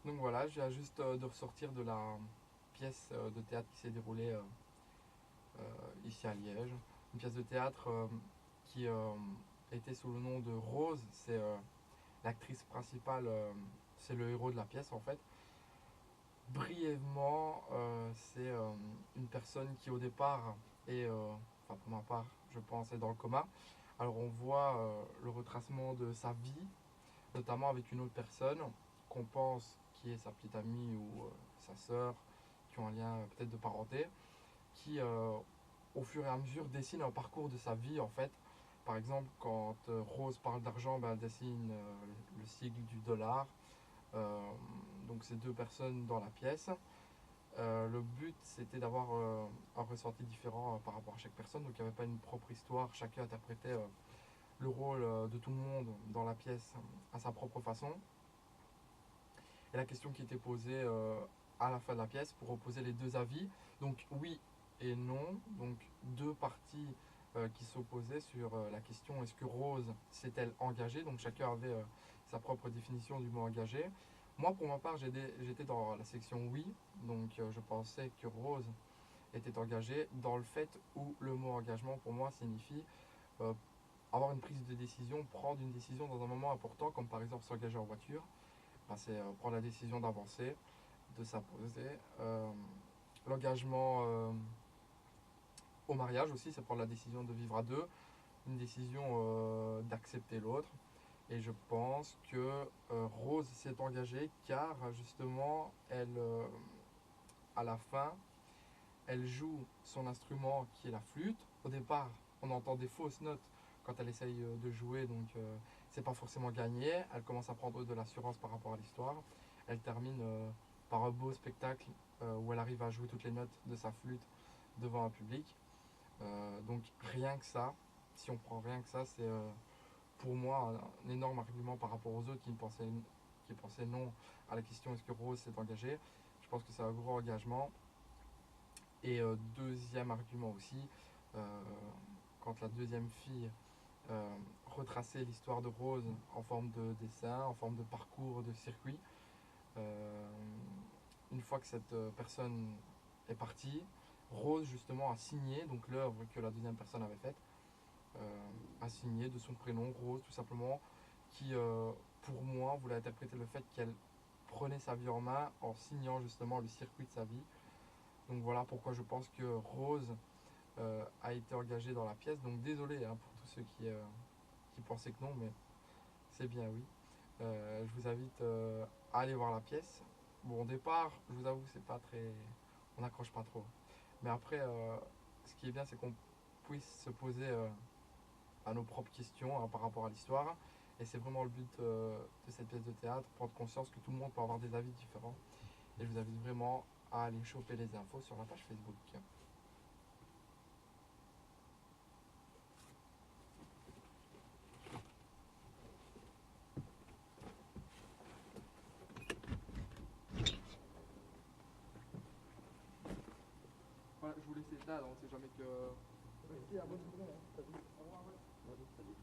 Donc voilà, je viens juste de ressortir de la pièce de théâtre qui s'est déroulée ici à Liège. Une pièce de théâtre qui était sous le nom de Rose. C'est l'actrice principale, c'est le héros de la pièce en fait. Brièvement, c'est une personne qui au départ est, enfin pour ma part, je pense, est dans le coma. Alors on voit le retracement de sa vie, notamment avec une autre personne qu'on pense qui est sa petite amie ou sa sœur, qui ont un lien peut-être de parenté, qui au fur et à mesure dessine un parcours de sa vie en fait. Par exemple, quand Rose parle d'argent, ben, elle dessine le sigle du dollar. Euh, donc ces deux personnes dans la pièce. Le but c'était d'avoir un ressenti différent par rapport à chaque personne, donc il n'y avait pas une propre histoire, chacun interprétait le rôle de tout le monde dans la pièce à sa propre façon. Et la question qui était posée à la fin de la pièce pour opposer les deux avis, donc oui et non, donc deux parties qui s'opposaient sur la question est-ce que Rose s'est-elle engagée, donc chacun avait sa propre définition du mot engagé. Moi pour ma part j'étais dans la section oui, donc je pensais que Rose était engagée dans le fait où le mot engagement pour moi signifie euh, avoir une prise de décision, prendre une décision dans un moment important comme par exemple s'engager en voiture. Ben, c'est prendre la décision d'avancer, de s'imposer. L'engagement au mariage aussi, c'est prendre la décision de vivre à deux, une décision d'accepter l'autre. Et je pense que Rose s'est engagée car justement, elle, à la fin, elle joue son instrument qui est la flûte. Au départ, on entend des fausses notes quand elle essaye de jouer, donc c'est pas forcément gagné. Elle commence à prendre de l'assurance par rapport à l'histoire. Elle termine par un beau spectacle où elle arrive à jouer toutes les notes de sa flûte devant un public. Donc rien que ça, si on prend rien que ça, c'est pour moi un énorme argument par rapport aux autres qui pensaient non à la question est-ce que Rose s'est engagée. Je pense que c'est un gros engagement. Et deuxième argument aussi, euh, quand la deuxième fille retraçait l'histoire de Rose en forme de dessin, en forme de parcours, de circuit, euh, une fois que cette personne est partie, Rose justement a signé, donc l'œuvre que la deuxième personne avait faite, a signé de son prénom, Rose tout simplement, qui pour moi voulait interpréter le fait qu'elle prenait sa vie en main en signant justement le circuit de sa vie. Donc voilà pourquoi je pense que Rose a été engagée dans la pièce. Donc désolé hein, pour tous ceux qui pensaient que non, mais c'est bien oui. Je vous invite à aller voir la pièce. Bon, au départ, je vous avoue, c'est pas très. On n'accroche pas trop. Mais après, ce qui est bien, c'est qu'on puisse se poser à nos propres questions hein, par rapport à l'histoire. Et c'est vraiment le but de cette pièce de théâtre, prendre conscience que tout le monde peut avoir des avis différents. Et je vous invite vraiment à aller choper les infos sur la page Facebook. Voilà, je vous laisse ça, donc c'est jamais que. Merci, à bonne journée. Hein. Salut. Au revoir, ouais. Salut.